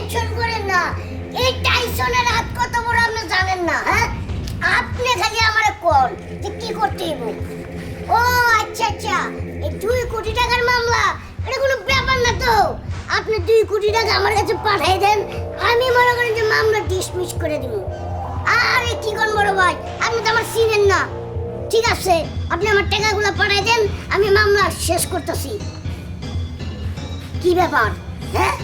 Tension করেন না। এই টাইসনের হাত কত বড় আপনি জানেন না, হ্যাঁ? আপনি খালি আমারে কল যে কি করতে হইব। ও আচ্ছা আচ্ছা, এই 2 কোটি টাকার মামলা, এটা কোনো ব্যাপার না তো। আপনি 2 কোটি টাকা আমার কাছে পাঠিয়ে দেন, আমি মনে করেন যে মামলা ডিসমিস করে দিব। আরে কি কোন বড় ভাই, আপনি তো আমার চিনেন না। ঠিক আছে, আপনি আমার টাকাগুলো পাঠিয়ে দেন, আমি মামলা শেষ করতেছি। কি ব্যাপার, হ্যাঁ?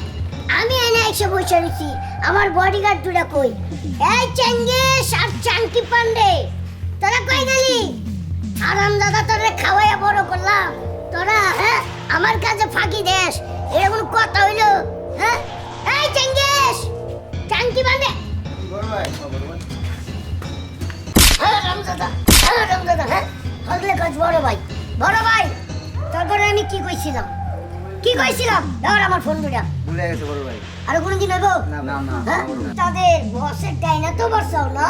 আমি এনে এসে বসে রয়েছি, আমার বডিগার্ড দুটা কই? এই চেঙ্গিস আর চাঙ্কি পান্ডে, তোরা কই গেলি? আরাম দাদা তোরে খাওয়াইয়া বড় করলাম, তোরা হ্যাঁ আমার কাছে ফাঁকি দেশ, এটা কোনো কথা হইলো? হ্যাঁ, এই চেঙ্গিস চাঙ্কি পান্ডে, আরাম দাদা হ্যাঁ হগলে কাজ বড় ভাই, বড় ভাই তারপরে আমি কি কইছিলাম? দাও আমার ফোন দুটা। ভুলে গেছে বড় ভাই। আর কোনদিন হইব না না না। হ্যাঁ? তাদের বসের ডাইনা তো বসছাও না,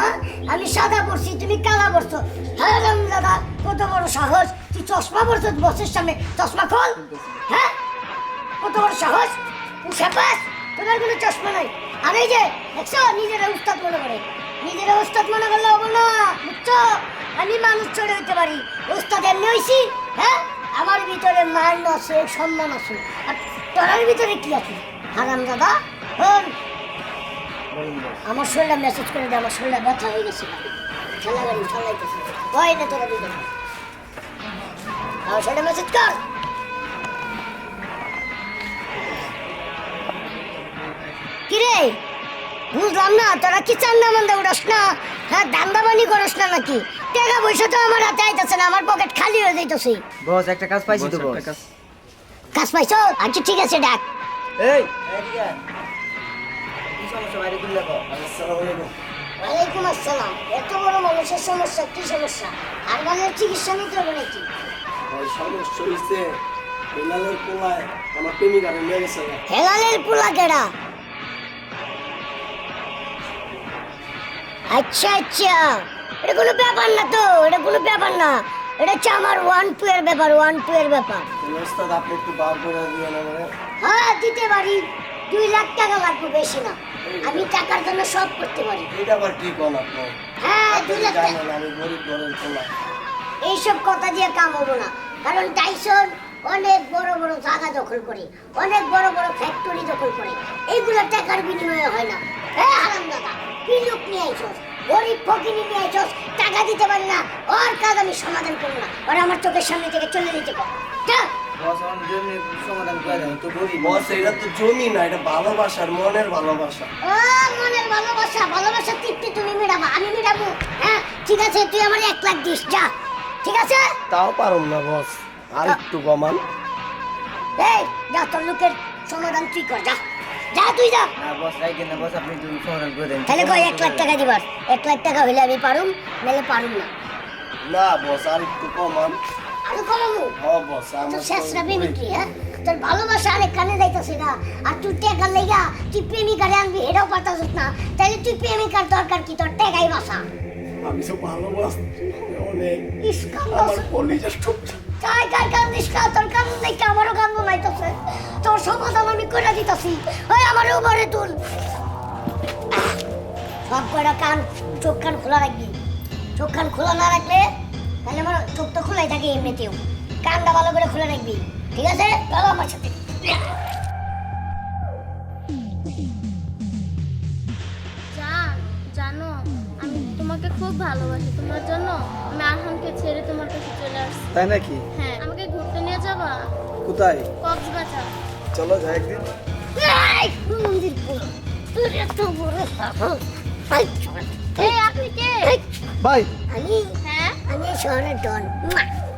আমি সাদা পরছি তুমি কালা পরছো। হ্যাঁ রাম দাদা কত বড় সাহস, তুই চশমা পরছ বসের সামনে, চশমা খোল। হ্যাঁ কত বড় সাহস, উসাপাস তোমার কোনো চশমা নাই। আর এই যে দেখছো নিজেরা উস্তাদ মনে করে, নিজেরা উস্তাদ মনে করলে হবো না, বুঝছো? আমি মানুষ চড়ে হইতে পারি, উস্তাদ এমনি হইছি। হ্যাঁ আমার ভিতরে মান আছে, সম্মান আছে, আর তোরার ভিতরে কি আছে? হারাম দাদা হন, আমার শরীরটা মেসেজ করে দে, আমার শরীরটা ব্যথা হয়ে গেছে, ঠেলা গাড়ি চালাইতেছে। ওই না তোরা দুজন আমার শরীরটা মেসেজ কর। কিরে বুঝলাম না, তোরা কি চান্দা মান্দা উড়াস না? হ্যাঁ দান্দাবানি করস না নাকি? টাকা পয়সা তো আমার হাতে আইতাছে না, আমার পকেট খালি হয়ে যাইতেছে। বস একটা কাজ পাইছি তো বস। কাজ পাইছো? আচ্ছা ঠিক আছে ডাক। এই এদিকে কি সমস্যা বাইরে দিল দেখো। আসসালামু আলাইকুম। ওয়ালাইকুম আসসালাম। এত বড় মানুষের সমস্যা, কি সমস্যা? হারবালের চিকিৎসা নিতে হবে নাকি? ওই সমস্যা হইছে বেলালের পোলায় আমার প্রেমিকারে নিয়ে গেছে। হেলালের পোলা কেডা? আচ্ছা আচ্ছা, এটা কোনো ব্যাপার না তো, এটা কোনো ব্যাপার না, এটা হচ্ছে আমার 1-2 এর ব্যাপার, 1-2 এর ব্যাপার। ওস্তাদ আপনি একটু বার করে দিয়ে না মানে। হ্যাঁ দিতে পারি, 2 লাখ টাকা লাগবে, বেশি না। আমি টাকার জন্য সব করতে পারি। এটা আবার কি কোন আপনি? হ্যাঁ 2 লাখ টাকা। জানেন আমি গরিব ঘরের পোলা। এইসব কথা দিয়ে কাম হবো না, কারণ টাইসন অনেক বড় বড় জায়গা দখল করে, অনেক বড় বড় ফ্যাক্টরি দখল করে, এইগুলো টাকার বিনিময়ে হয় না। হ্যাঁ হারাম দাদা, কি লোক নিয়ে আইছস, গরিব ফকিনি নিয়ে আইছস, টাকা দিতে পারি না, ওর কাজ আমি সমাধান করবো না, ওরা আমার চোখের সামনে থেকে চলে যেতে কর। বস আমার জমি সমাধান করে দাও তো গরিব। বস এটা তো জমি না, এটা ভালোবাসার, মনের ভালোবাসা। ও মনের ভালোবাসা, ভালোবাসা তৃপ্তি তুমি মেটাবা, আমি মেটাবো? হ্যাঁ ঠিক আছে, তুই আমার 1 লাখ দিস, যা। ঠিক আছে? তাও পারুম না বস, আর একটু কমান। এই যা, তোর লোকের সমাধান তুই কর, যা যা, তুই যা। না বস রাইকেন না বস, আপনি একটু সমাধান করে দেন। তাহলে কই 1 লাখ টাকা দিবার? 1 লাখ টাকা হইলে আমি পারুম, নাহলে পারুম না। না বস আর একটু কমান। আরো কমাবো? হ্যাঁ বস তো আমার শেষরা প্রেমিকি, হ্যাঁ? তোর ভালোবাসা আরেক কানে যাইতেছে না, আর তুই টাকা লেগা তুই প্রেমিকারে আনবি, এটাও পারতাছিস না। তাহলে তুই প্রেমিকার দরকার কি? তোর টাকাই বাসা। আমি তো ভালোবাসি অনেক। ইসকান্দ আমার কলিজার টুকরা। কাই কান্দিস কা? তোর কান্দ দেখে আমারও কান্দ নাইতেছে। তোর সমাধান আমি করে দিতেছি, ওই আমার উপরে তুল। সব কয়টা কান, চোখ কান খোলা রাখবি। চোখ কান খোলা না রাখলে তাহলে আমার চোখ তো খোলাই থাকে এমনিতেও, কানটা ভালো করে খুলে রাখবি। ঠিক আছে? চলো আমার সাথে। জানো আমি তোমাকে খুব ভালোবাসি, তোমার জন্য আমি আরহামকে ছেড়ে তোমার কাছে চলে আসছি। তাই নাকি? হ্যাঁ, আমাকে ঘুরতে নিয়ে যাবা? কোথায়? কক্সবাজার। চলো যাই একদিন। এই, মন্দির পুর, তোর এত বড় সাহস। এই, এই আপনি কে? এই, বাই। আমি হ্যাঁ আমি শহরের ডন।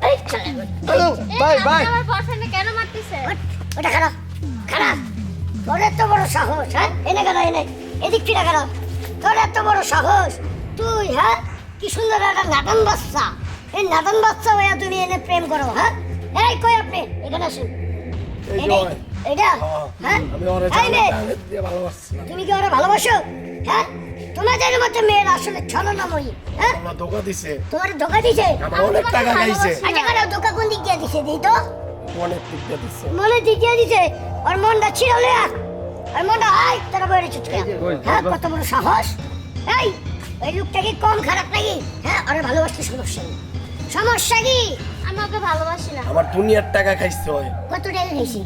এই চলে হ্যালো এই, বাই আপনি বাই। আমার বয়ফ্রেন্ডে কেন মারতেছে? ওটা খারাপ, খারাপ। তোর এত বড় সাহস, হ্যাঁ? এনে গেল, এনে এদিক ফিরে গেল। তোর এত বড় সাহস, তুই হ্যাঁ কি সুন্দর একটা নাদান বাচ্চা, এই নাদান বাচ্চা হইয়া তুমি এনে প্রেম করো? হ্যাঁ এই কই আপনি, এখানে আসুন। এই এনে, যে এটা হ্যাঁ আমি ওরে এই নে, দিয়ে ভালোবাসছি না। তুমি কি ওরা ভালোবাসো? হ্যাঁ তোমাদের মতো মেয়ের আসলে ছলনাময়ী। হ্যাঁ আমার ধোকা দিছে, তোমার ধোকা দিছে? আমার অনেক টাকা খাইছে, আচ্ছা কেন ধোকা কোন দিক দিয়ে দিছে? দিই তো অনেক টিকা দিছে। মনে দিক দিয়ে দিছে, ওর মনটা ছিল না। আর মনে হয় তোরা বইরে চুটকে হ্যাঁ কত বড় সাহস এই লোকটা কি কম খারাপ নাকি হ্যাঁ আরে ভালোবাসতে সমস্যা কি আমি ওকে ভালোবাসি না। আমার দুনিয়ার টাকা খাইছে হয় কত টাকা খাইছি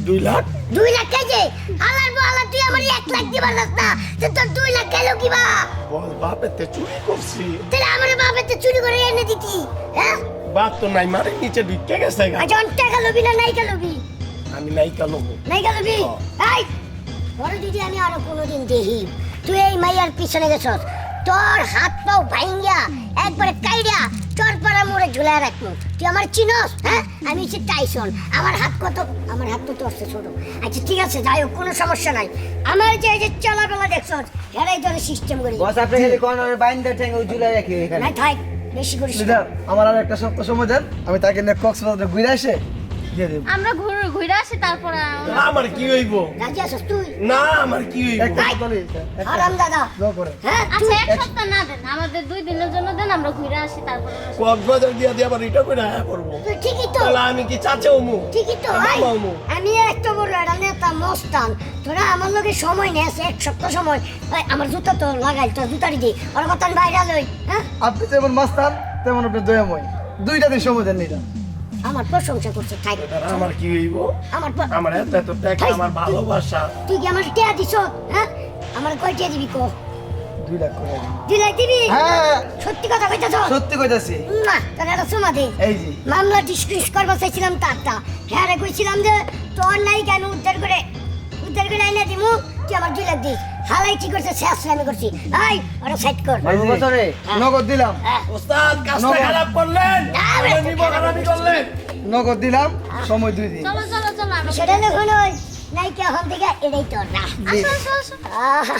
2 লাখ। 2 লাখ খাইছে আলার বালা তুই আমার 1 লাখ দিবার না তো তোর 2 লাখ গেল কি বা বল বাপেতে চুরি করছি। তাহলে আমার বাবাতে চুরি করে এনে দিতি হ্যাঁ বাপ তো নাই মারে নিচে ঢুকে গেছে গা। আজ অন টাকা লবি না নাই লবি আমি নাই কালো নাই লবি এই বড় দিদি আমি আরো কোনোদিন দেখি তুই এই মাইয়ার পিছনে গেছস তোর হাত পাও ভাইঙ্গা একবারে কাইড়া তোর পাড়া মোড়ে ঝুলায় রাখবো তুই আমার চিনস হ্যাঁ আমি হচ্ছে টাইসন আমার হাত তো তোর চেয়ে ছোট আচ্ছা ঠিক আছে যাই হোক কোনো সমস্যা নাই আমার যে এই যে চলাবেলা দেখছস হেরাই ধরে সিস্টেম করি বস আপনি খালি কোন বাইন্দা ঠ্যাং ওই ঝুলা রাখি এখানে নাই থাক বেশি করিস না। লিডার আমার আর একটা সপ্তাহ সময় দেন, আমি তাকে নিয়ে কক্সবাজারে ঘুরে আসে দিয়ে দেব। আমরা ঘুরে আসি তারপরে আমার কি হইব রাজি আছিস তুই না আমার কি হইব একটা বলি হারাম দাদা দোয়া করে হ্যাঁ আচ্ছা এক সপ্তাহ না দেন, আমাদের 2 দিনের জন্য দেন, আমরা ঘুরে আসি তারপরে কক্সবাজার দিয়া দিয়ে আবার এটা করে হ্যাঁ করবো তুই ঠিকই তো তাহলে আমি কি চাচা হমু ঠিকই তো ভাই মামু। আমি একটা বড় একটা নেতা মস্তান তোরা আমার লগে সময় নেস এক সপ্তাহ সময় এই, আমার জুতা তো লাগাই তোর জুতারি দি ওর কথা বাইরে লই হ্যাঁ আপনি যেমন মাস্তান তেমন আপনি দয়াময়, 2টা দিন সময় দেন লিডার। আমার প্রশংসা করছে থাক আমার কি হইব আমার এত এত টাকা ভাই, আমার ভালোবাসা তুই কি আমার টিয়া দিছ হ্যাঁ আমার কয় টিয়া দিবি কো 2 লাখ করে দিন। দিলাই দিবি হ্যাঁ সত্যি কথা কইতাছ সত্যি কইতাছি। না তোর একটা সমা দে এই যে মামলা ডিসক্রিস করবা চাইছিলাম তারটা হ্যাঁ রে কইছিলাম যে তোর নাই কেন উদ্ধার করে আইনা দিমু তুই আমার 2 লাখ দিস হালাই কি করছে শেষ আমি করছি এই ওরা সাইড কর এই যে, বছরে নগদ দিলাম, হ্যাঁ। ওস্তাদ কাজটা খারাপ করলেন নিব খারাপই করলেন নগদ দিলাম, সময় 2 দিন। চলো সেটা দেখুন ওই নাই কে হল থেকে এটাই তোর না আসো আসো আসো আহা